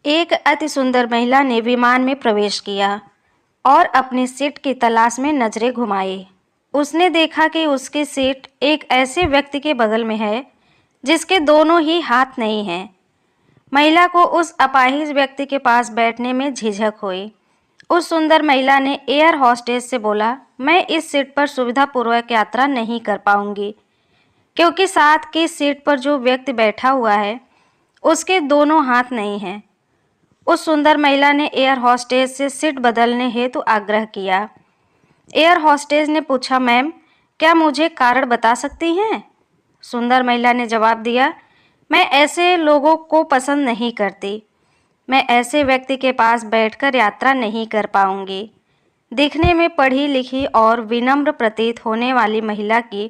एक अति सुंदर महिला ने विमान में प्रवेश किया और अपनी सीट की तलाश में नजरें घुमाई। उसने देखा कि उसकी सीट एक ऐसे व्यक्ति के बगल में है जिसके दोनों ही हाथ नहीं हैं। महिला को उस अपाहिज व्यक्ति के पास बैठने में झिझक हुई। उस सुंदर महिला ने एयर होस्टेस से बोला, मैं इस सीट पर सुविधापूर्वक यात्रा नहीं कर पाऊंगी क्योंकि साथ की सीट पर जो व्यक्ति बैठा हुआ है उसके दोनों हाथ नहीं हैं। उस सुंदर महिला ने एयर होस्टेस से सीट बदलने हेतु आग्रह किया। एयर होस्टेस ने पूछा, मैम, क्या मुझे कारण बता सकती हैं? सुंदर महिला ने जवाब दिया, मैं ऐसे लोगों को पसंद नहीं करती। मैं ऐसे व्यक्ति के पास बैठकर यात्रा नहीं कर पाऊंगी। दिखने में पढ़ी लिखी और विनम्र प्रतीत होने वाली महिला की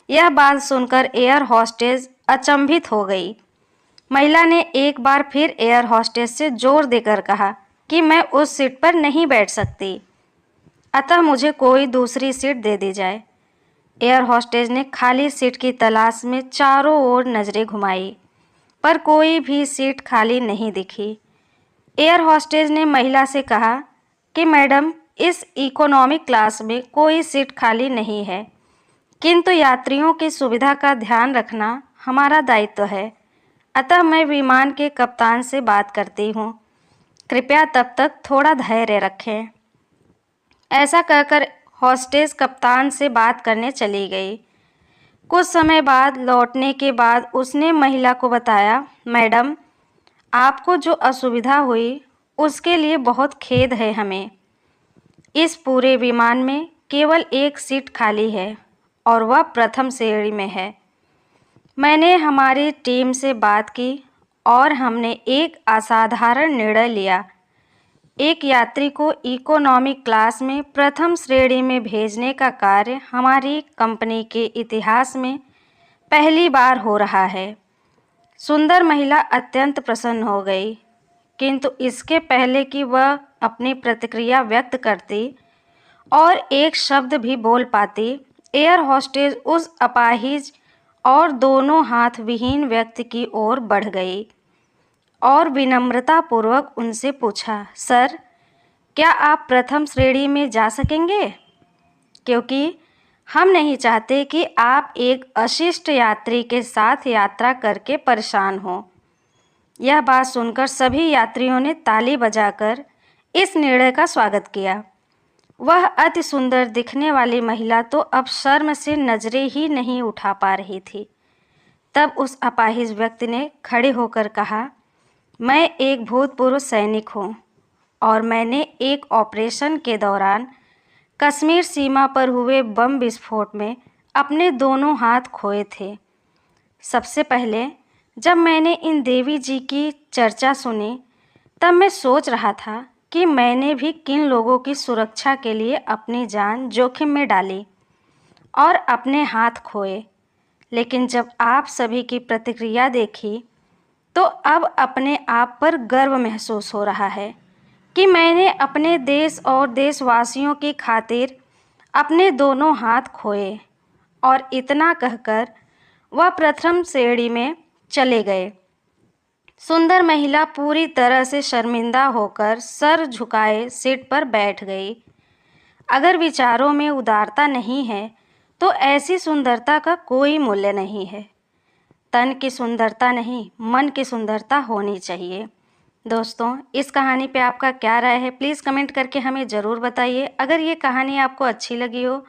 यह बात सुनकर एयर होस्टेस अचंभित हो गई। महिला ने एक बार फिर एयर होस्टेस से जोर देकर कहा कि मैं उस सीट पर नहीं बैठ सकती, अतः मुझे कोई दूसरी सीट दे दी जाए। एयर होस्टेस ने खाली सीट की तलाश में चारों ओर नजरें घुमाई, पर कोई भी सीट खाली नहीं दिखी। एयर होस्टेस ने महिला से कहा कि मैडम, इस इकोनॉमिक क्लास में कोई सीट खाली नहीं है, किंतु यात्रियों की सुविधा का ध्यान रखना हमारा दायित्व है, अतः मैं विमान के कप्तान से बात करती हूँ। कृपया तब तक थोड़ा धैर्य रखें। ऐसा कहकर हॉस्टेस कप्तान से बात करने चली गई। कुछ समय बाद लौटने के बाद उसने महिला को बताया, मैडम, आपको जो असुविधा हुई उसके लिए बहुत खेद है हमें। इस पूरे विमान में केवल एक सीट खाली है और वह प्रथम श्रेणी में है। मैंने हमारी टीम से बात की और हमने एक असाधारण निर्णय लिया। एक यात्री को इकोनॉमिक क्लास में प्रथम श्रेणी में भेजने का कार्य हमारी कंपनी के इतिहास में पहली बार हो रहा है। सुंदर महिला अत्यंत प्रसन्न हो गई, किंतु इसके पहले कि वह अपनी प्रतिक्रिया व्यक्त करती और एक शब्द भी बोल पाती, एयर होस्टेस उस अपाहिज और दोनों हाथ विहीन व्यक्ति की ओर बढ़ गई और विनम्रतापूर्वक उनसे पूछा, सर, क्या आप प्रथम श्रेणी में जा सकेंगे? क्योंकि हम नहीं चाहते कि आप एक अशिष्ट यात्री के साथ यात्रा करके परेशान हों। यह बात सुनकर सभी यात्रियों ने ताली बजाकर इस निर्णय का स्वागत किया। वह अति सुंदर दिखने वाली महिला तो अब शर्म से नजरें ही नहीं उठा पा रही थी। तब उस अपाहिज व्यक्ति ने खड़े होकर कहा, मैं एक भूतपूर्व सैनिक हूँ और मैंने एक ऑपरेशन के दौरान कश्मीर सीमा पर हुए बम विस्फोट में अपने दोनों हाथ खोए थे। सबसे पहले जब मैंने इन देवी जी की चर्चा सुनी तब मैं सोच रहा था कि मैंने भी किन लोगों की सुरक्षा के लिए अपनी जान जोखिम में डाली और अपने हाथ खोए, लेकिन जब आप सभी की प्रतिक्रिया देखी तो अब अपने आप पर गर्व महसूस हो रहा है कि मैंने अपने देश और देशवासियों की खातिर अपने दोनों हाथ खोए। और इतना कहकर वह प्रथम श्रेणी में चले गए। सुंदर महिला पूरी तरह से शर्मिंदा होकर सर झुकाए सीट पर बैठ गई। अगर विचारों में उदारता नहीं है तो ऐसी सुंदरता का कोई मूल्य नहीं है। तन की सुंदरता नहीं, मन की सुंदरता होनी चाहिए। दोस्तों, इस कहानी पे आपका क्या राय है, प्लीज़ कमेंट करके हमें ज़रूर बताइए। अगर ये कहानी आपको अच्छी लगी हो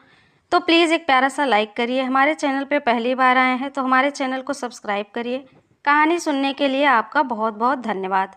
तो प्लीज़ एक प्यारा सा लाइक करिए। हमारे चैनल पे पहली बार आए हैं तो हमारे चैनल को सब्सक्राइब करिए। कहानी सुनने के लिए आपका बहुत बहुत धन्यवाद।